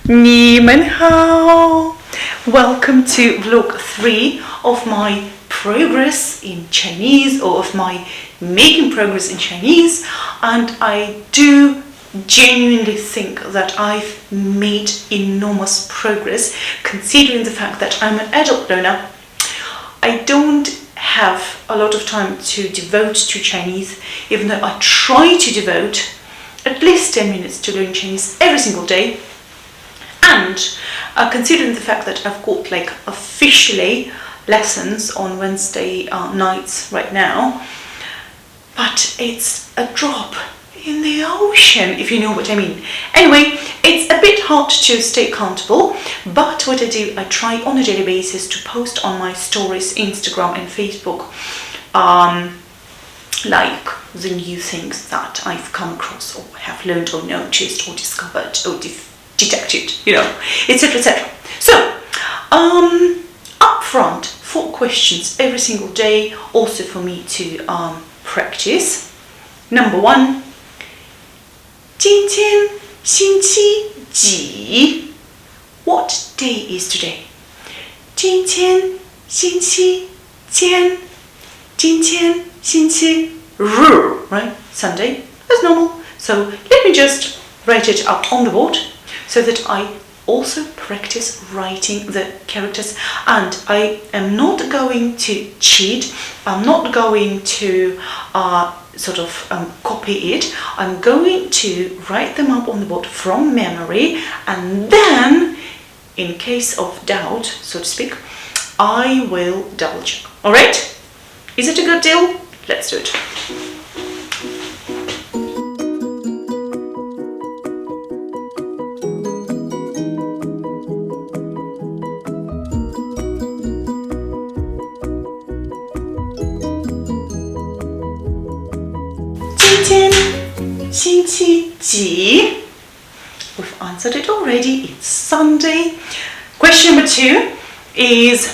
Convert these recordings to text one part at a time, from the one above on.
你们好! Welcome to vlog 3 of my progress in Chinese, or of my making progress in Chinese, and I do genuinely think that I've made enormous progress considering the fact that I'm an adult learner. I don't have a lot of time to devote to Chinese, even though I try to devote at least 10 minutes to learning Chinese every single day. And considering the fact that I've got like officially lessons on Wednesday nights right now, but it's a drop in the ocean, if you know what I mean. Anyway, it's a bit hard to stay accountable, but what I do, I try on a daily basis to post on my stories, Instagram and Facebook, like the new things that I've come across or have learned or noticed or discovered or detected, you know, etc, etc. So, up front, 4 questions every single day, also for me to practice. Number 1, 今天星期几? What day is today? 今天星期天, 今天星期日, right? Sunday, as normal. So let me just write it up on the board, so that I also practice writing the characters, and I am not going to cheat. I'm not going to copy it. I'm going to write them up on the board from memory, and then in case of doubt, so to speak, I will double check. Alright? Is it a good deal? Let's do it. We've answered it already. It's Sunday. Question number 2 is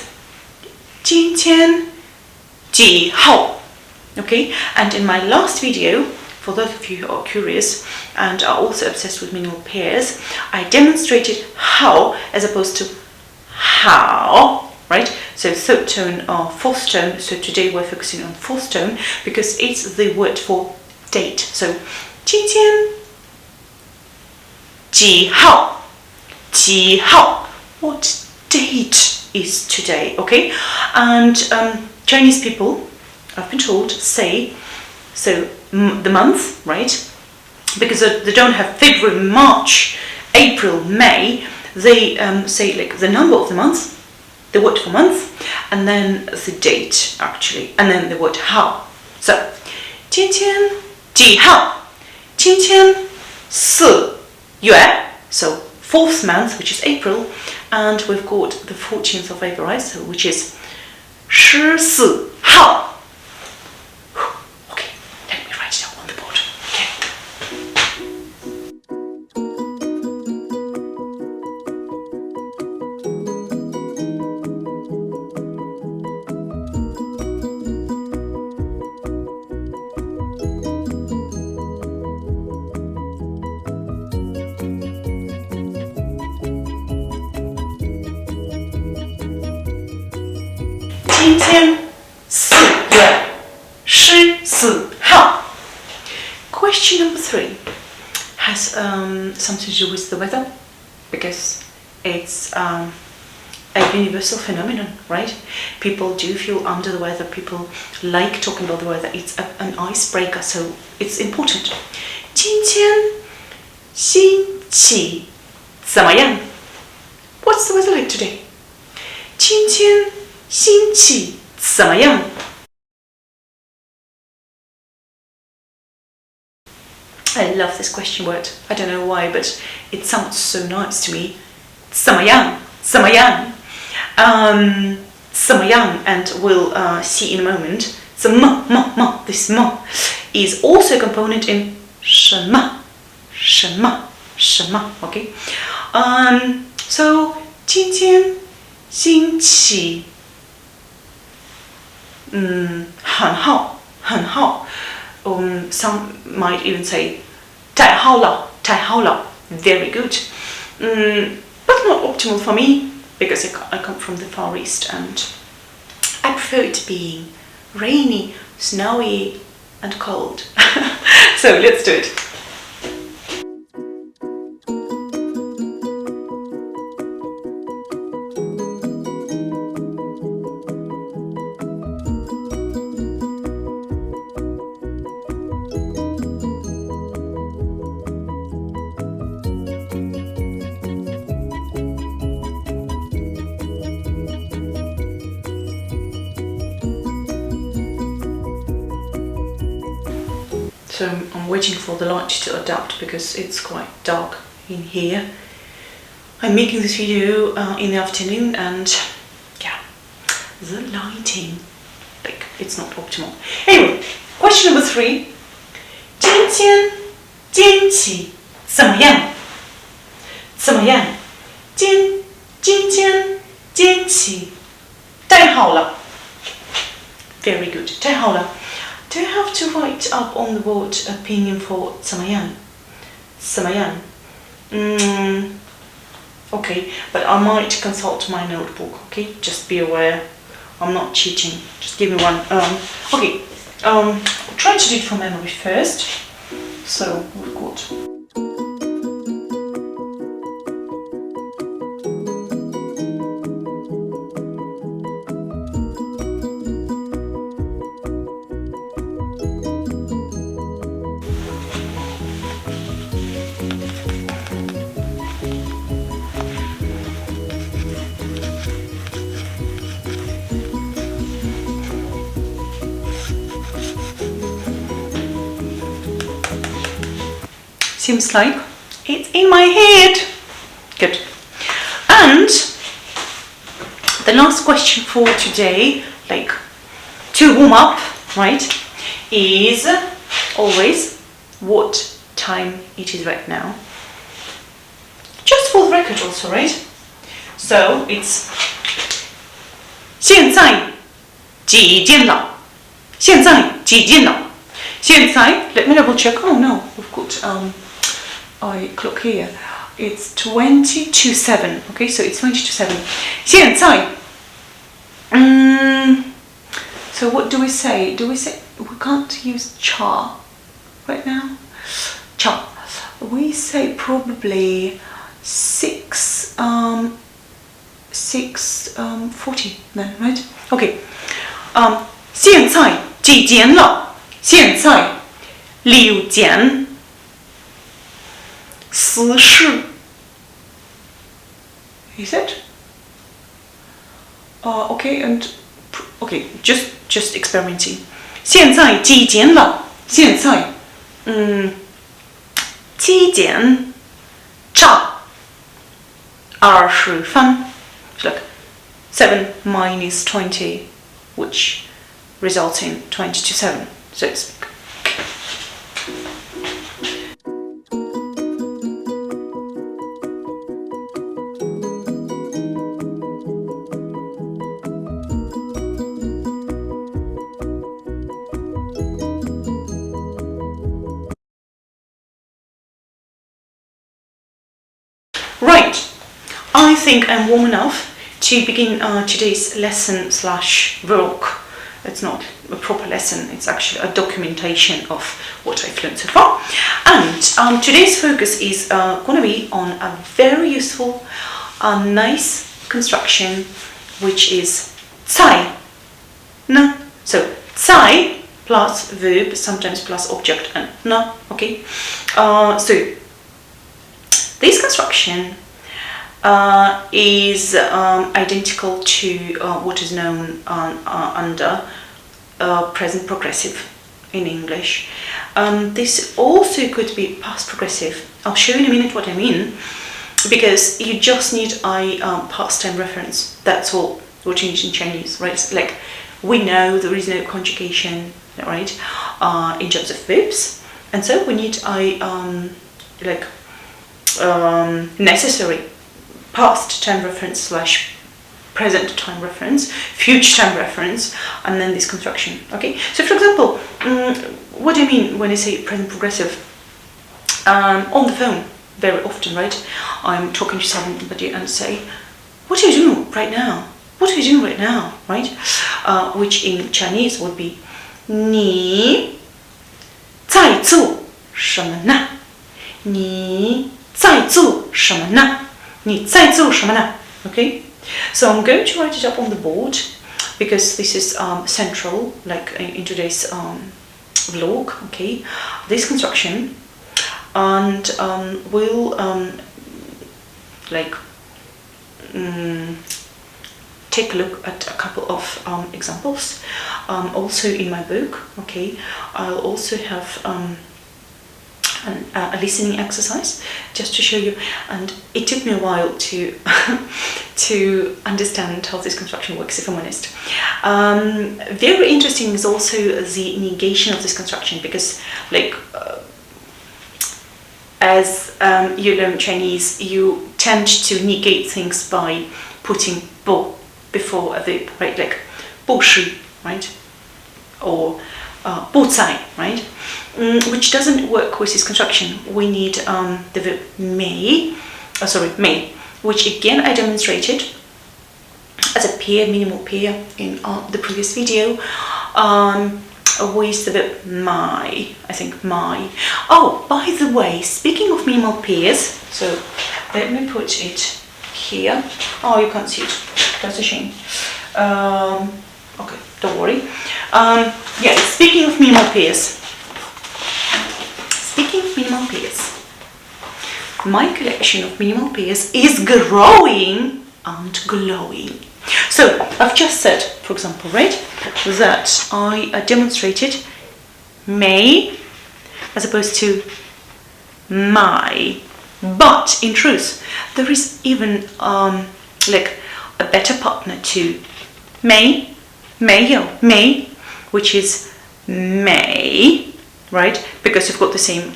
今天几号? Okay, and in my last video, for those of you who are curious and are also obsessed with meaning pairs, I demonstrated how as opposed to how, right? So third tone or fourth tone. So today we're focusing on fourth tone because it's the word for date. So 今天几号? 几号? What date is today? Okay, and Chinese people, I've been told, say so the month, right? Because they don't have February, March, April, May. They say like the number of the month, the word for month, and then the date actually, and then the word how. So 今天几号? 今天4月, so 4th month, which is April, and we've got the 14th of April, right? So which is 14号. Okay, let me write it up on the board. Okay. 今天4月14号. Question number 3 has something to do with the weather, because it's a universal phenomenon, right? People do feel under the weather. People like talking about the weather. It's an icebreaker, so it's important. 今天星期怎么样? What's the weather like today? 今天星期怎么样? I love this question word. I don't know why, but it sounds so nice to me. 怎么样? 怎么样? 怎么样? And we'll see in a moment. 怎么? This 么 is also a component in 什么? 什么? 什么? Okay. So 今天星期很好, 很好. Some might even say 太好了, 太好了. Very good. but not optimal for me because I come from the Far East and I prefer it being rainy, snowy and cold. So let's do it. So I'm waiting for the light to adapt because it's quite dark in here. I'm making this video in the afternoon and yeah, the lighting, like, it's not optimal. Anyway, question number 3. 今天天气怎么样？怎么样？今天天气太好了。Very good. 太好了。Do you have to write up on the word opinion for 怎么样？怎么样？Okay, but I might consult my notebook. Okay, just be aware. I'm not cheating. Just give me one. Okay. I'll try to do it from memory first. So we've got. Seems like it's in my head. Good. And the last question for today, like to warm up, right, is always what time it is right now. Just for the record also, right? So it's 现在几点了？现在几点了？现在 let me double check. Oh no, we've got I clock here. It's 20 to 7. Okay, so it's 20 to 7. 现在 so what do we say? Do we say we can't use cha right now? Cha. We say probably 6:40 then, right? Okay. 现在几点了？现在6点40. Is it? Okay, and okay, just experimenting. 现在几点了？现在7点差20分. It's like 7 minus 20, which results in 20 to 7, so to speak. Right, I think I'm warm enough to begin today's lesson / vlog. It's not a proper lesson, it's actually a documentation of what I've learned so far. And today's focus is going to be on a very useful, nice construction, which is 在. Na. So 在 plus verb, sometimes plus object and na. Okay. So this construction is identical to what is known under present progressive in English. This also could be past progressive. I'll show you in a minute what I mean, because you just need a past time reference. That's all what you need in Chinese, right? Like, we know there is no conjugation, right, in terms of verbs, and so we need a necessary past time reference / present time reference, future time reference, and then this construction. Okay, so for example, what do you mean when I say present progressive? On the phone, very often, right? I'm talking to somebody and say, what are you doing right now? What are you doing right now, right? Which in Chinese would be 你在做什么呢？你在做什么呢？你在做什么呢？ Okay, so I'm going to write it up on the board because this is central, like in today's vlog. Okay, this construction, and we'll take a look at a couple of examples. Also in my book, okay, I'll also have a listening exercise just to show you, and it took me a while to to understand how this construction works, if I'm honest. Very interesting is also the negation of this construction, because as you learn Chinese, you tend to negate things by putting bo before a verb, right? Like 不是, right? Or 不在, right? Which doesn't work with this construction. We need the verb may, may, which again I demonstrated as a pair, minimal pair in the previous video, with the verb my, I think my. Oh, by the way, speaking of minimal pairs, so let me put it here. Oh, you can't see it. That's a shame. Okay, don't worry. Yeah, speaking of minimal pairs. Speaking of minimal pairs, my collection of minimal pairs is growing and glowing. So I've just said, for example, right, that I demonstrated may as opposed to my, but in truth there is even like a better partner to may, which is may, right? Because you've got the same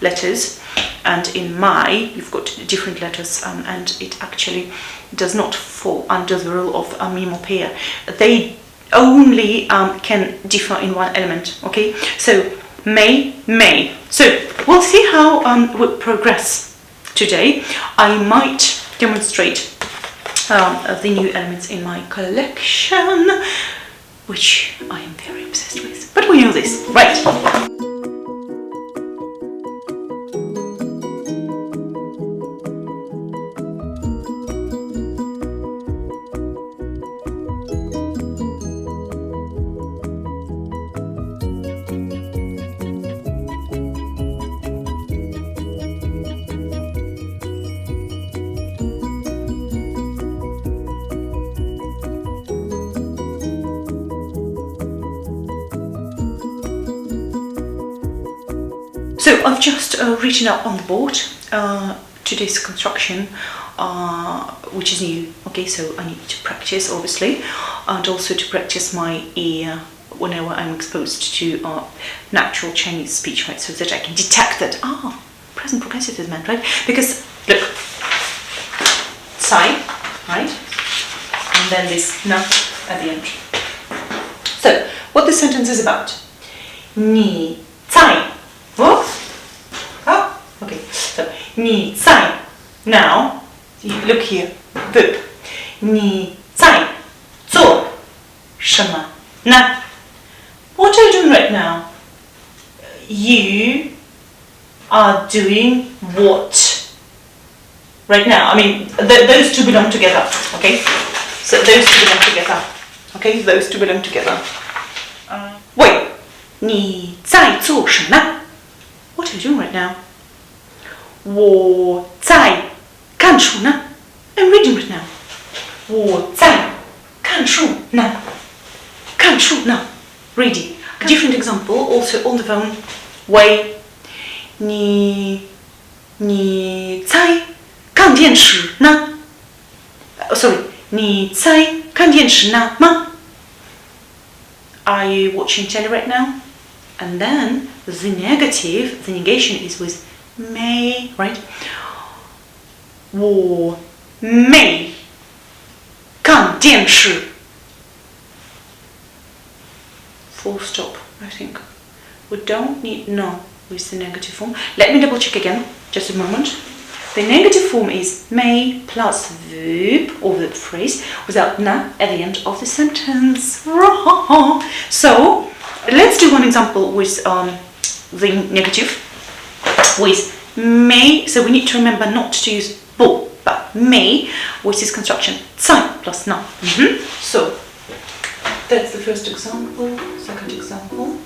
letters, and in my you've got different letters, and it actually does not fall under the rule of a minimal pair. They only can differ in one element. Okay, so may. So we'll see how we progress today. I might demonstrate the new elements in my collection, which I am very obsessed with. But we know this, right? So I've just written up on the board today's construction, which is new. Okay, so I need to practice, obviously, and also to practice my ear whenever I'm exposed to natural Chinese speech, right? So that I can detect that present progressive is meant, right? Because look, Tsai, right, and then this na at the end. So what this sentence is about? 你在 what? Oh, okay. So 你在 now. Look here. Verb. 你在做什么呢? What are you doing right now? You are doing what right now? I mean, those two belong together. Okay. So those two belong together. Okay. Those two belong together. Wait. 你在做什么? What are you doing right now? 我在看书呢. I'm reading right now. 我在看书呢. 看书呢. Reading. A different example, also on the phone. 喂，你在看电视呢? Sorry, 你在看电视呢吗? Are you watching telly right now? And then the negative, the negation is with may, right? 我没看电视. Full stop, I think. We don't need no with the negative form. Let me double check again. just a moment. The negative form is may plus verb or verb phrase without na at the end of the sentence. So let's do one example with the negative with may. So we need to remember not to use bo, but may with this construction 在 plus na. So that's the first example. Second example.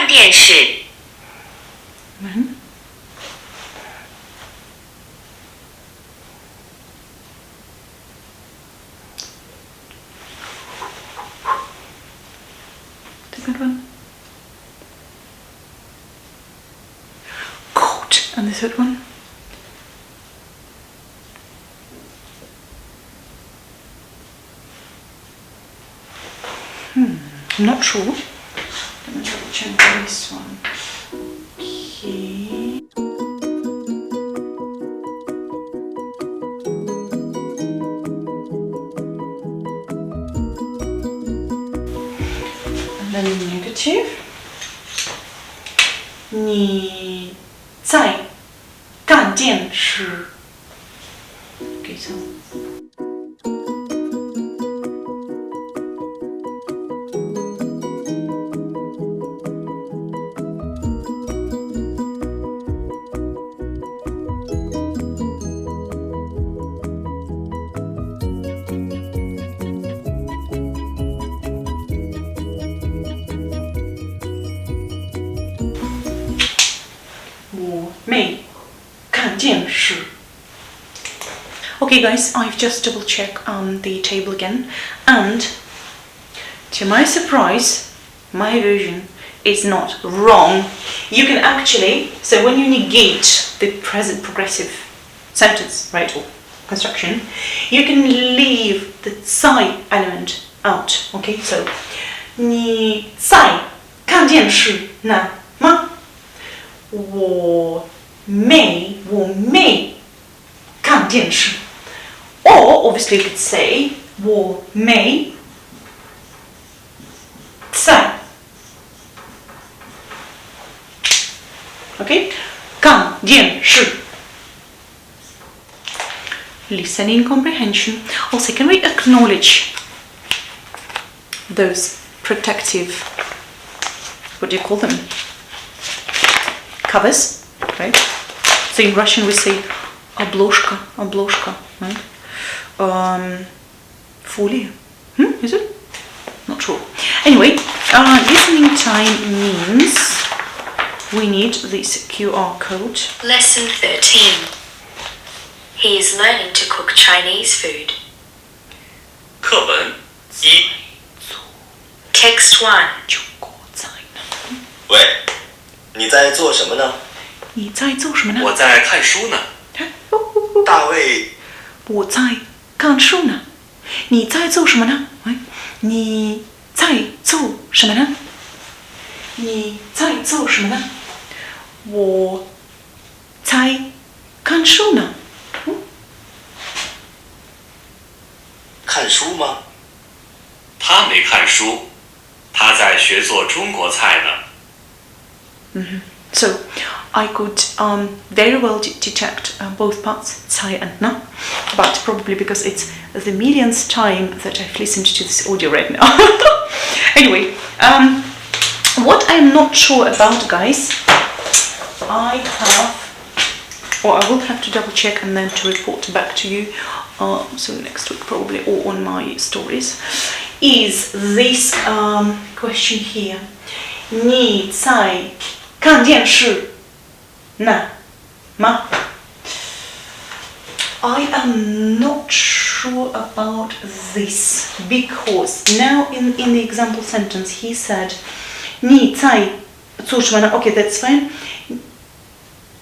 电视 Second one. Coat. And the third one. I'm not sure. Let me double check this one. Okay. And then negative. 你在干电视。Okay, so. Okay guys, I've just double checked the table again, and to my surprise, my version is not wrong. You can actually, so when you negate the present progressive sentence, right, or construction, you can leave the 在 element out. Okay, so 你在看电视呢吗？我没看电视。Or obviously you could say 我没在 Okay, 看电视 Listening comprehension. Also, can we acknowledge those protective, what do you call them? Covers, right? So in Russian we say обложка, right? Folie. Is it? Not sure. Anyway, listening time means we need this QR code. Lesson 13. He is learning to cook Chinese food. 课文一 Text 1. 喂，你在做什么呢？你在做什么呢？我在看书呢。大卫，我在看书呢。你在做什么呢？你在做什么呢？你在做什么呢？我在看书呢。看书吗？他没看书，他在学做中国菜呢。So I could very well detect both parts, 菜 and 呢 but probably because it's the millionth time that I've listened to this audio right now. Anyway, what I'm not sure about, guys, I will have to double check and then to report back to you, so next week probably, or on my stories, is this question here. 你在看电视呢吗? I am not sure about this because now in the example sentence he said 你在做什么呢? Okay, that's fine.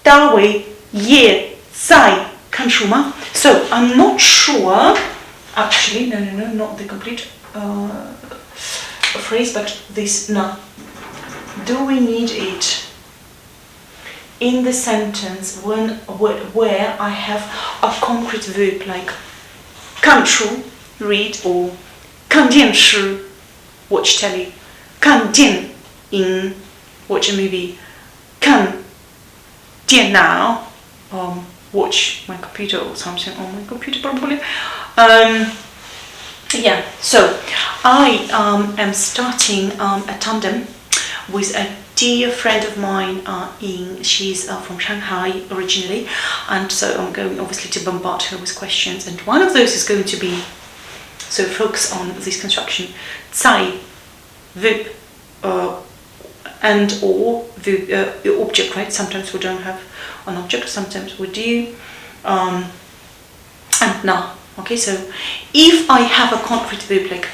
大卫也在看书吗? So I'm not sure. Actually, no, not the complete phrase, but this na. Do we need it in the sentence where I have a concrete verb like 看书, read, or 看电视, watch telly, 看电影, watch a movie, 看电脑, watch my computer or something on my computer probably. Yeah, so I am starting a tandem with a dear friend of mine. She's from Shanghai originally, and so I'm going obviously to bombard her with questions, and one of those is going to be, so focus on this construction, 在 verb and or the object, right? Sometimes we don't have an object, sometimes we do, and na. Okay, so if I have a concrete verb like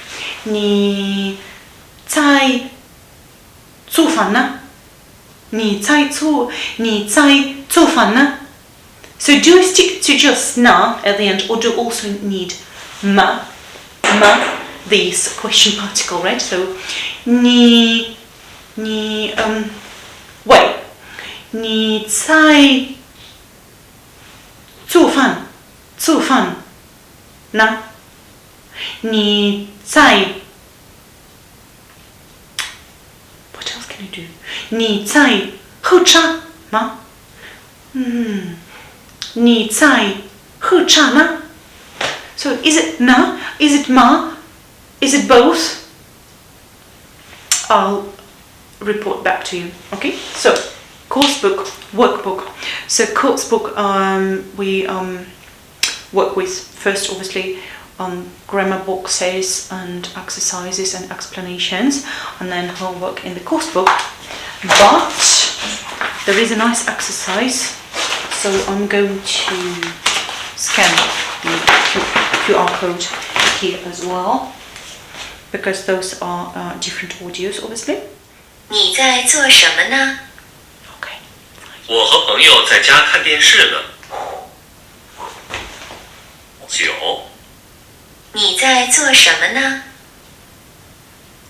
你在做饭呢? 你在做饭呢? So do I stick to just na at the end, or do I also need ma, this question particle, right? So 你 wait, 你在做饭呢? 你在 what else can I do? 你在喝茶吗? 你在喝茶吗? So is it na? Is it ma? Is it both? I'll report back to you. Okay, so course book, workbook. So course book, we work with first obviously grammar boxes and exercises and explanations, and then homework in the course book. But there is a nice exercise, so I'm going to scan the QR code here as well, because those are different audios obviously. 你在做什么呢? Okay. 我和朋友在家看电视呢。9. 你在做什么呢?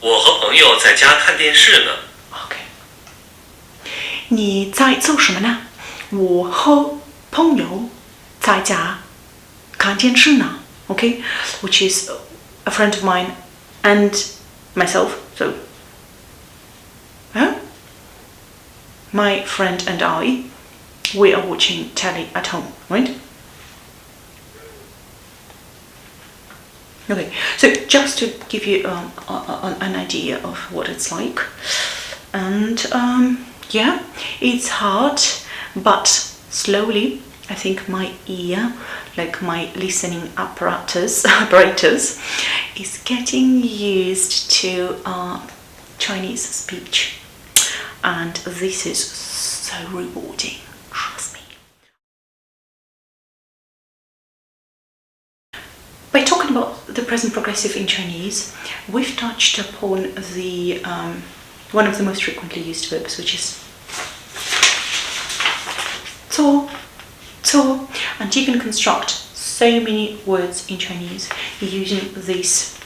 我和朋友在家看电视呢。Okay. 你在做什么呢? 我和朋友在家看电视呢. Okay, which is a friend of mine and myself. So, my friend and I, we are watching telly at home, right? Okay, so just to give you an idea of what it's like, and yeah, it's hard, but slowly I think my ear, like my listening apparatus is getting used to Chinese speech, and this is so rewarding, trust me. By talking about the present progressive in Chinese, we've touched upon the one of the most frequently used verbs, which is 做, and you can construct so many words in Chinese using this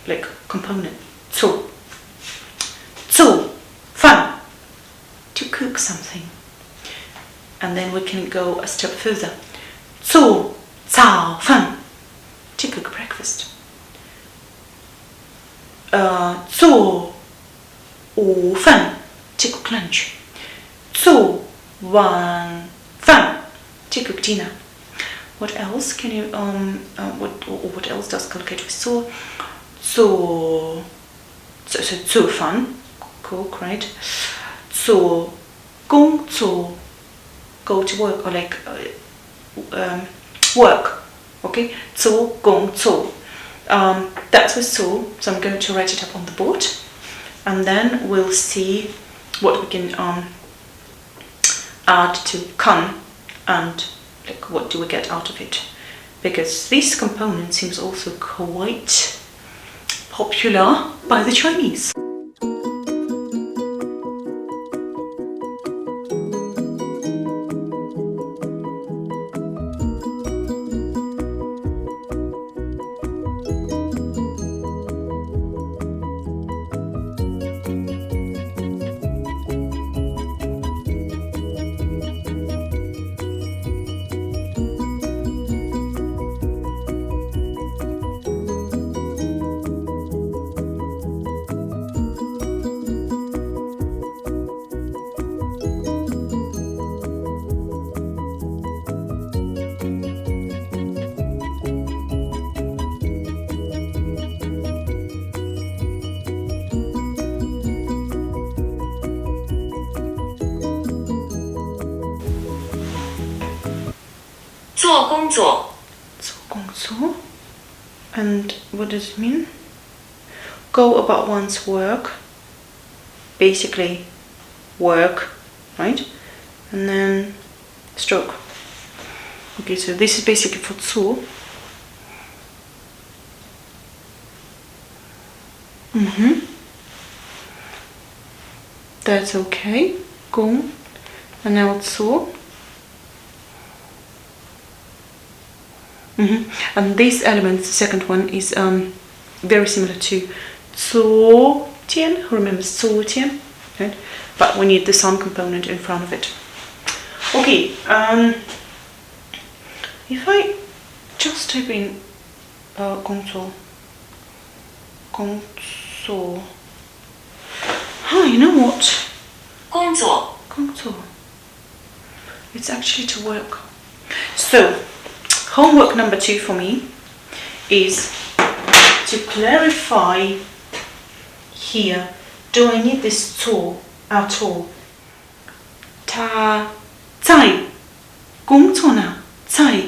like component 做 饭, to cook something, and then we can go a step further 做早饭, to cook breakfast. 做午饭, to cook lunch. 做晚饭, to cook dinner. What else can you what else does collocate with 做? 做饭, cook, right? 做工作, go to work, or like work. Okay, 做工作. That's with 做, so I'm going to write it up on the board, and then we'll see what we can add to 看, and like what do we get out of it, because this component seems also quite popular by the Chinese. 做工作 做工作. And what does it mean? Go about one's work. Basically, work, right? And then stroke. Okay, so this is basically for 做. That's okay. Go. And now it's 做. And this element, the second one, is very similar to 昨天. Who remembers 昨天? Right? But we need the sun component in front of it. Okay. If I just type in 工作. Oh, you know what? 工作 It's actually to work. So, homework number 2 for me is to clarify here. Do I need this 做 at all? 他在工作呢？在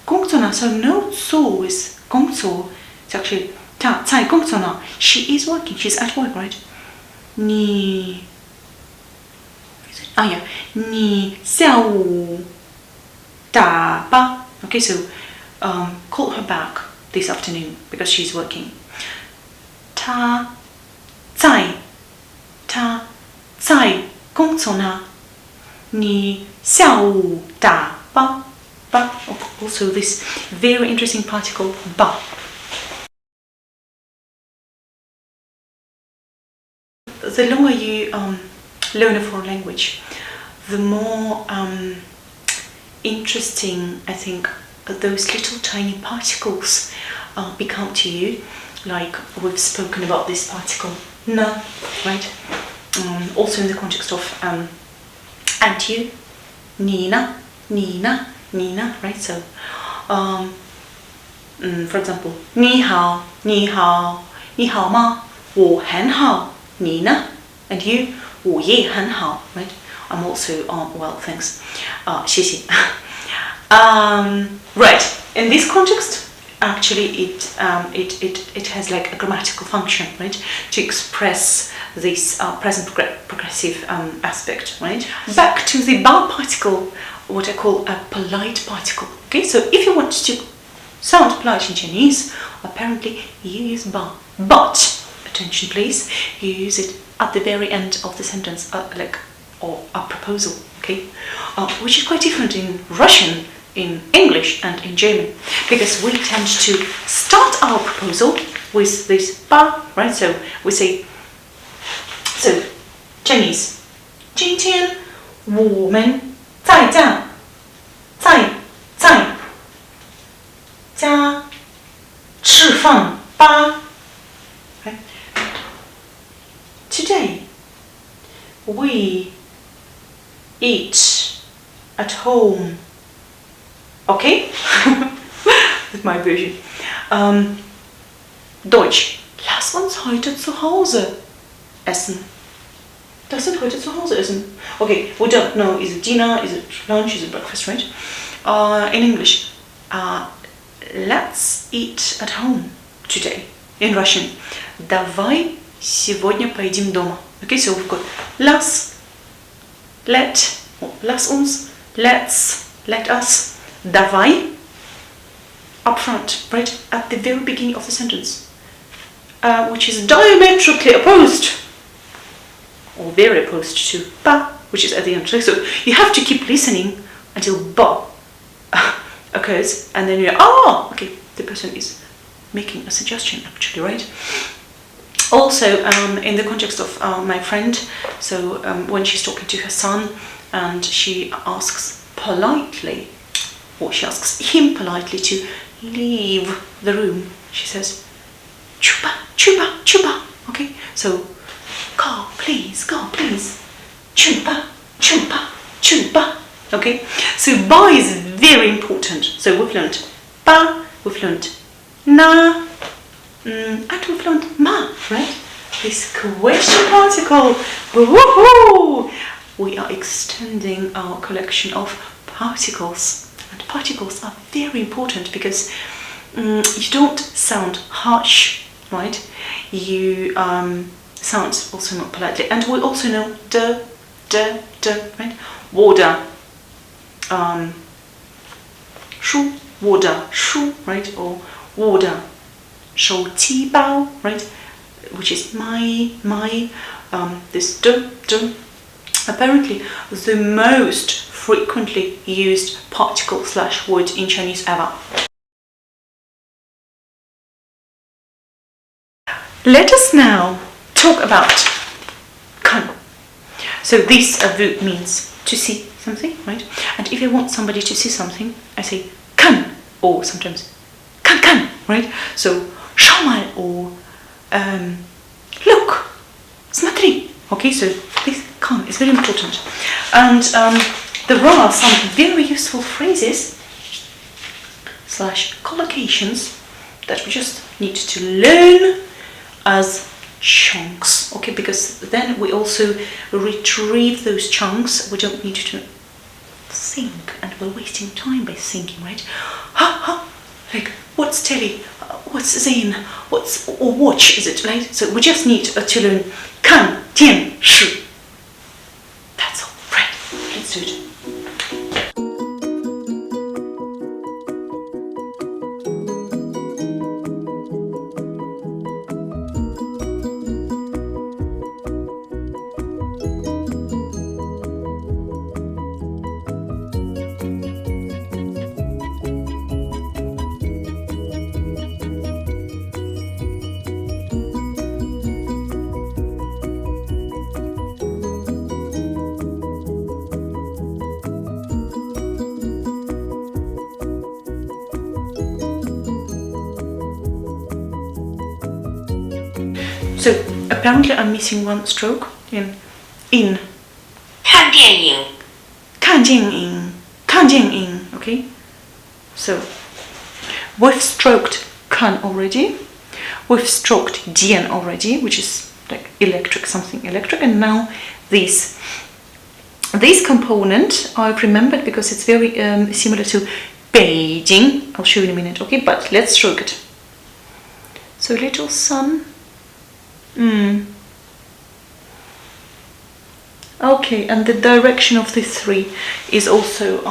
工作呢？ So no 做 is 工作. It's actually 他在工作呢? She is working. She's at work, right? 你 yeah. 你下午打吧? Okay, so call her back this afternoon because she's working. 他在工作呢？你下午打吧? Also this very interesting particle 吧. The longer you learn a foreign language, the more interesting, I think, those little tiny particles become to you. Like we've spoken about this particle na, right? Also in the context of and you, Nina, right? So, for example, 你好吗？我很好，你呢？ And you, 我也很好, right? I'm also well, thanks. 谢谢. Right. In this context, actually, it has like a grammatical function, right, to express this present progressive aspect, right? Back to the ba particle, what I call a polite particle. Okay, so if you want to sound polite in Chinese, apparently you use ba, but attention, please, you use it at the very end of the sentence, or a proposal, okay, which is quite different in Russian, in English and in German, because we tend to start our proposal with this ba, right? So we say, so Chinese, 今天我们在家吃饭吧. Right? Today we eat at home. Okay? That's my version. Deutsch. Lass uns heute zu Hause essen. Lass uns heute zu Hause essen. Okay, we don't know, is it dinner, is it lunch, is it breakfast, right? In English, let's eat at home today. In Russian, давай сегодня поедим дома. Okay, so we've got lass uns, let's, let us, давай, up front, right, at the very beginning of the sentence, which is diametrically opposed, or very opposed to ba, which is at the end. So you have to keep listening until ba occurs, and then you're, okay, the person is making a suggestion, actually, right? Also, in the context of my friend, so when she's talking to her son, and she asks politely, or she asks him politely to leave the room, she says, chupa, chupa, chupa. Okay, so go, please, chupa, chupa, chupa. Okay, so ba is very important. So we've learned ba, we've learned na, and we've learned ma, right? This question particle. Woohoo! We are extending our collection of particles. And particles are very important because you don't sound harsh, right? You sound also more politely. And we also know de, right? Water, shu, water, shu, right? Or water, shou qi bao, right? Which is my, this de. Apparently, the most frequently used particle / word in Chinese ever. Let us now talk about kan. So this verb means to see something, right? And if I want somebody to see something, I say kan, or sometimes kan, right? So schau mal or look, смотри. Okay, so this kan is very important. And there are some very useful phrases / collocations that we just need to learn as chunks, okay, because then we also retrieve those chunks. We don't need to think, and we're wasting time by thinking, right? Like, what's telly, what's zine, what's, or watch, is it, right? So we just need to learn kan, tian, shi. That's all, right? Let's do it. So apparently I'm missing one stroke in 看电影看电影, okay? So we've stroked kan already, we've stroked dian already, which is like electric, something electric, and now this component I've remembered because it's very similar to Beijing. I'll show you in a minute, okay? But let's stroke it. So little sun. Okay, and the direction of the 3 is also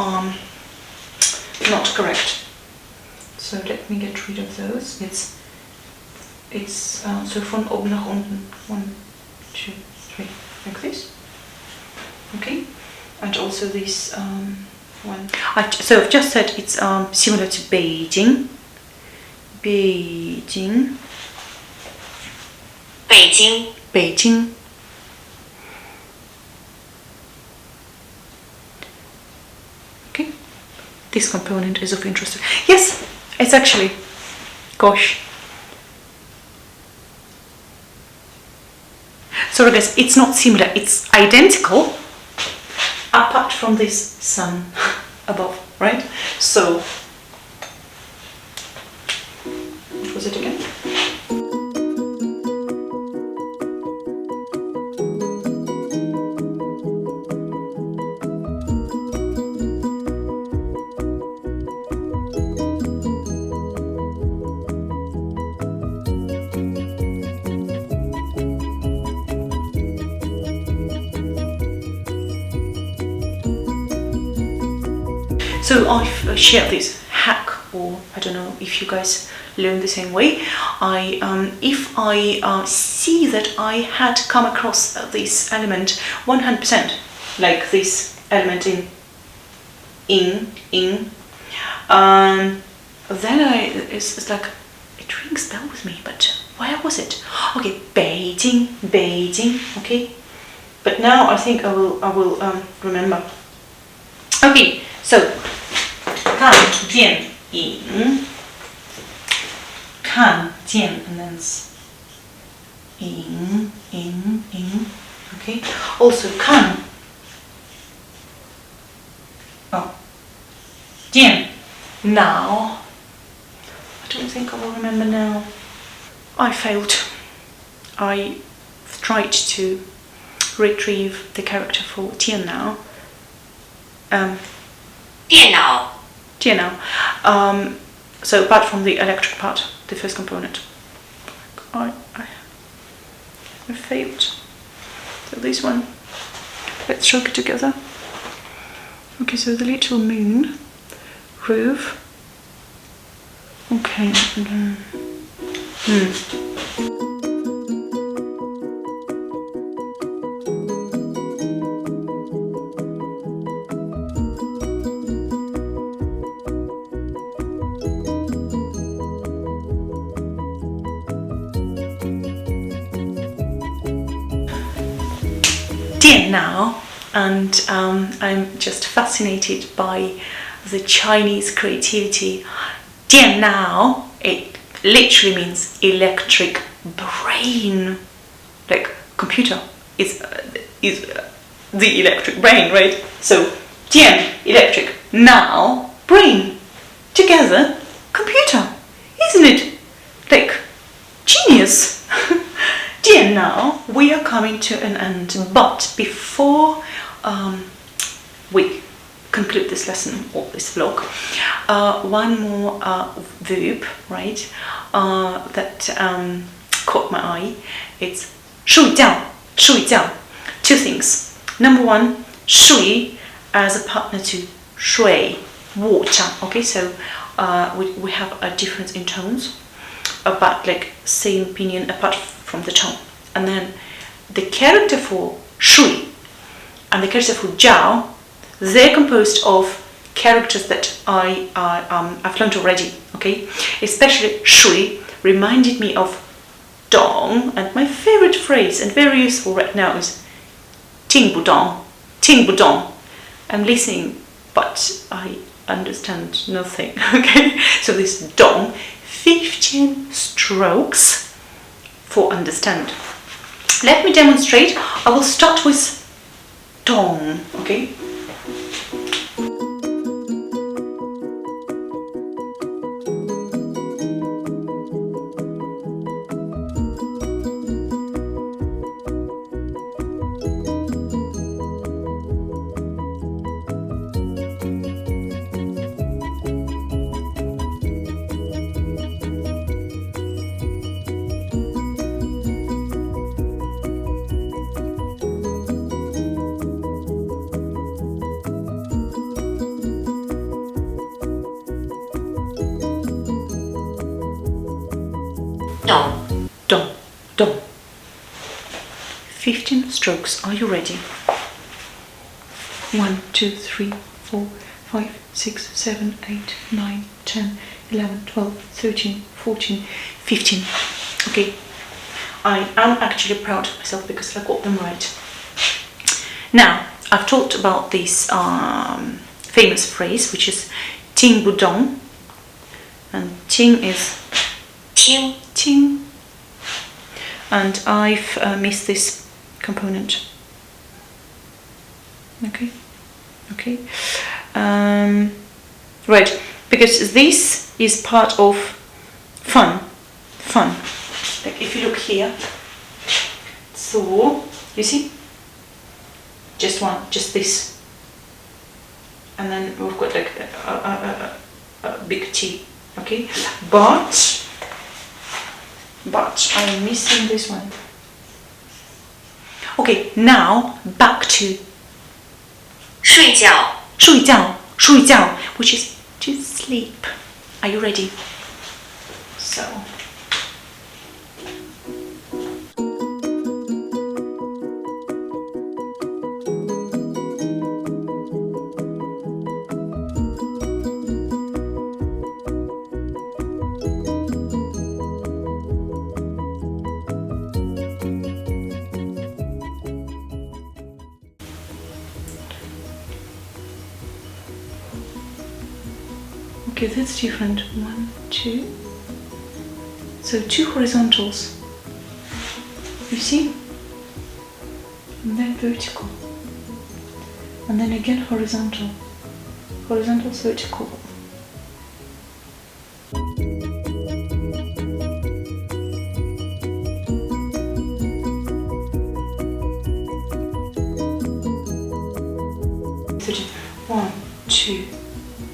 not correct. So let me get rid of those. It's so von oben nach unten. 1, 2, 3, like this. Okay, and also this one. So I've just said it's similar to Beijing. Beijing. Beijing. Okay, this component is of interest. Yes, it's actually, gosh. Sorry guys, it's not similar, it's identical, apart from this sun above, right? So, what was it again? So I've shared this hack, or I don't know if you guys learn the same way. If I see that I had come across this element 100%, like this element in, then it's like it rings bell with me. But where was it? Okay, Beijing. Okay, but now I think I will remember. Okay, so 看电影 看见 and then in, okay. Also 看 见 now. I don't think I will remember now. I failed. I tried to retrieve the character for 电脑. 电脑 Tian now. So apart from the electric part, the first component, I failed. So this one, let's stroke it together. Okay, so the little moon, roof. Okay. Hmm. 电脑 and I'm just fascinated by the Chinese creativity. 电脑, it literally means electric brain, like computer is the electric brain, right? So 电 electric, now brain, together computer, isn't it? Like genius. 电脑, we are coming to an end, but before we conclude this lesson or this vlog, one more verb, right, that caught my eye. It's 睡觉, 睡觉. Two things. Number one, 睡 as a partner to 水, water. Okay, so we have a difference in tones, but like same pinyin apart from the tone. And then the character for 睡 and the character for jiao, they're composed of characters that I've learned already, okay? Especially 睡 reminded me of dong, and my favorite phrase and very useful right now is 听不懂, 听不懂. I'm listening, but I understand nothing, okay? So this dong, 15 strokes for understand. Let me demonstrate. I will start with dong, okay? Dong. Dong, dong. 15 strokes. Are you ready? 1, 2, 3, 4, 5, 6, 7, 8, 9, 10, 11, 12, 13, 14, 15. Okay. I am actually proud of myself because I got them right. Now, I've talked about this famous phrase, which is 听不懂, and 听 is 听 ting, and I've missed this component. Okay. Right, because this is part of fun. Like if you look here, so you see, just this, and then we've got like a big T. Okay, but I'm missing this one. Okay, now back to 睡觉 睡觉, which is to sleep. Are you ready? So. Okay, that's different. 1, 2. So 2 horizontals. You see? And then vertical. And then again horizontal. Horizontal, vertical. So 1, 2,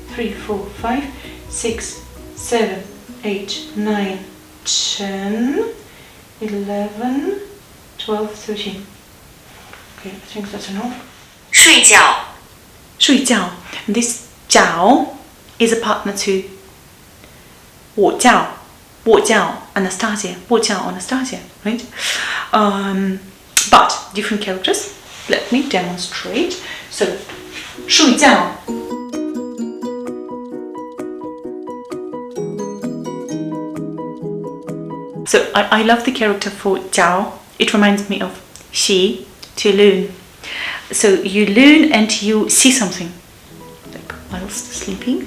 3, 4, 5, 6, 7, 8, 9, 10, 11, 12, 13. Okay, I think that's enough. 睡觉睡觉. This 觉 is a partner to 我叫 Anastasia, 我叫 Anastasia, right? But different characters. Let me demonstrate. So 睡觉. So I love the character for 觉. It reminds me of she, to learn. So you learn and you see something, like whilst sleeping.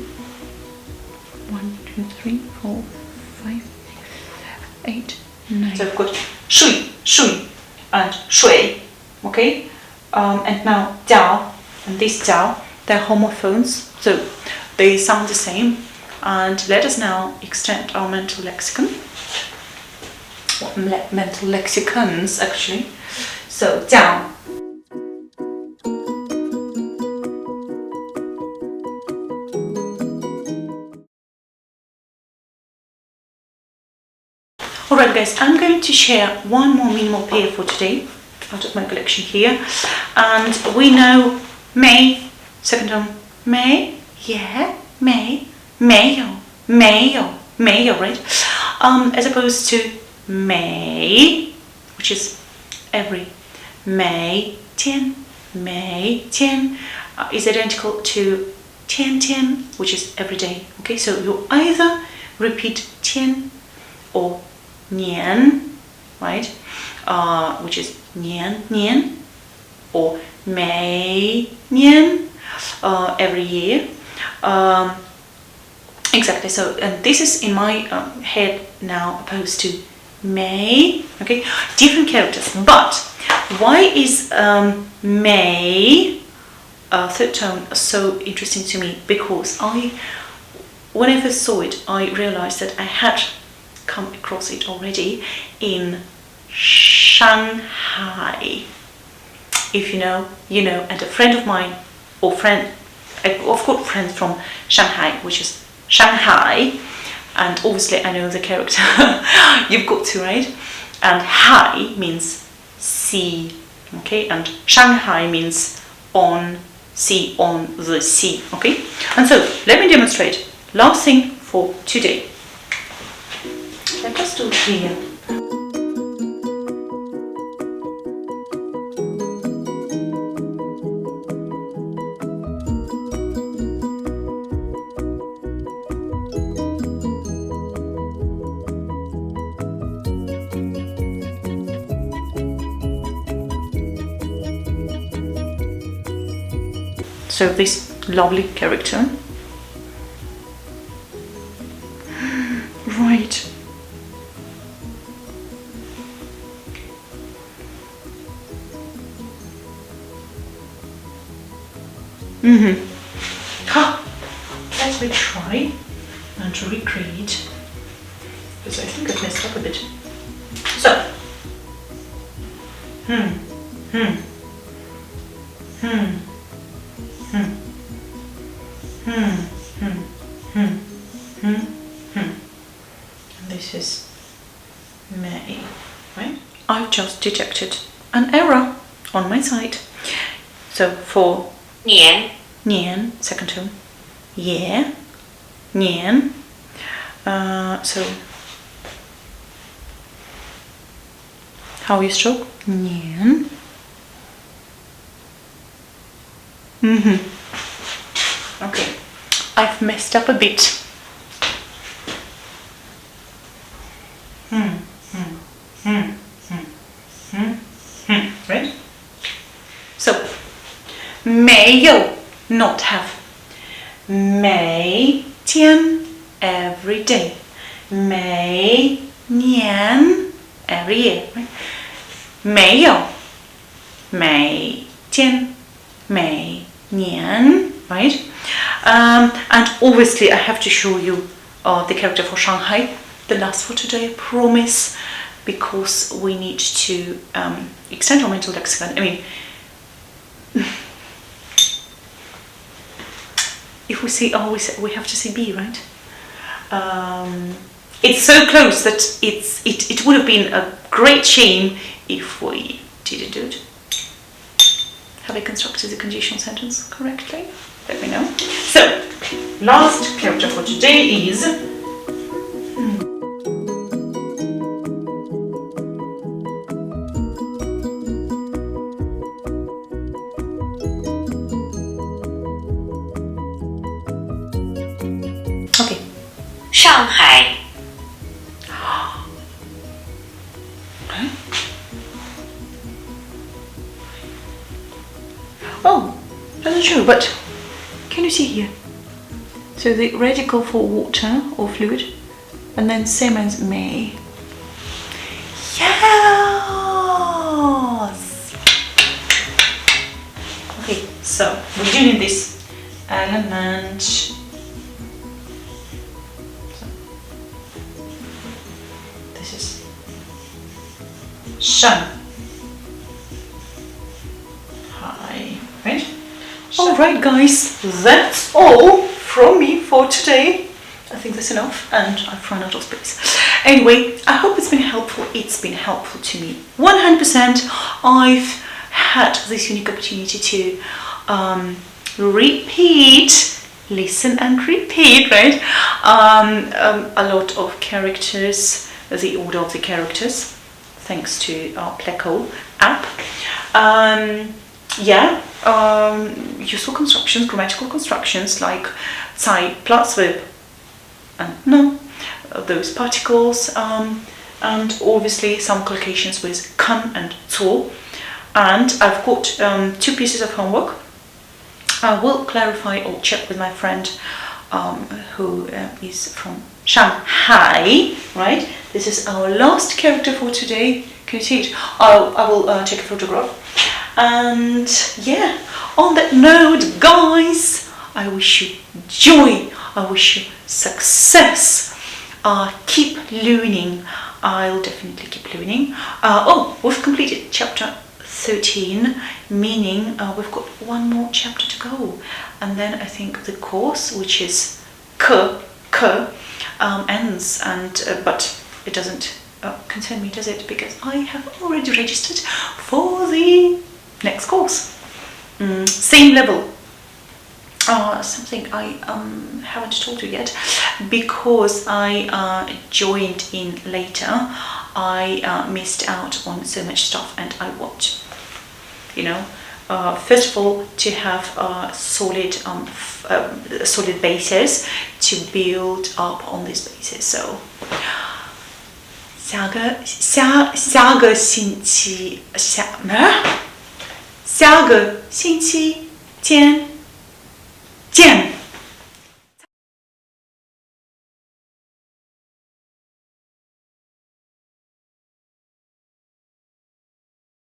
1, 2, 3, 4, 5, 6, 7, 8, 9. So I've got 睡 and 水, okay? And now 觉 and this 觉, they're homophones, so they sound the same. And let us now extend our mental lexicon. Mental lexicons, actually. So 觉. Alright guys, I'm going to share one more minimal pair for today out of my collection here. And we know may, second tone, may, yeah, may, mayo, right? As opposed to may, which is every. May, tian, is identical to tian, which is every day. Okay, so you either repeat tian or nian, right? Which is nian, or may nian, every year. Exactly. So, and this is in my head now opposed to may. Okay, different characters. But why is may third tone so interesting to me? Because when I first saw it, I realized that I had come across it already in Shanghai. If you know, you know. And a friend of mine, I've got friends from Shanghai, which is Shanghai, and obviously I know the character. You've got to, right? And hai means sea, okay, and Shanghai means on sea, on the sea, okay. And so let me demonstrate. Last thing for today. Let us do here. So this lovely character. Right. Let me try and recreate, because I think I've messed up a bit. So, This is May, right? I've just detected an error on my side. So for 年 nian, second tone, yeah, nian. So how you stroke? Nian. Okay, I've messed up a bit. Right? So, may not have. 每天 every day. 每年 every year. Right? 没有每天每年. Right? And obviously I have to show you the character for Shanghai. The last for today, I promise, because we need to extend our mental lexicon. I mean, if we say O, we have to say B, right? It's so close that it would have been a great shame if we didn't do it. Have I constructed the conditional sentence correctly? Let me know. So, last character for today is okay. 上海 Oh, that's true, but can you see here? So the radical for water or fluid, and then same as may. Yes! Okay, so we're doing this element. So, this is 上海, right? Alright guys, that's all from me for today. I think that's enough, and I've run out of space. Anyway, I hope it's been helpful. It's been helpful to me 100%. I've had this unique opportunity to repeat, listen and repeat, right? A lot of characters, the order of the characters, thanks to our Pleco app. Useful constructions, grammatical constructions like Zeit plus verb and no, those particles, and obviously some collocations with kann and zu. And I've got 2 pieces of homework. I will clarify or check with my friend who is from Shanghai, right? This is our last character for today. Can you see it? I will take a photograph. And yeah, on that note, guys, I wish you joy, I wish you success. Keep learning. I'll definitely keep learning. We've completed chapter 13, meaning we've got 1 more chapter to go, and then I think the course, which is ends, and but it doesn't concern me, does it? Because I have already registered for the next course. Same level. Something I haven't told you yet, because I joined in later. I missed out on so much stuff, and I want, first of all, to have a solid basis to build up on this basis. So 下个星期天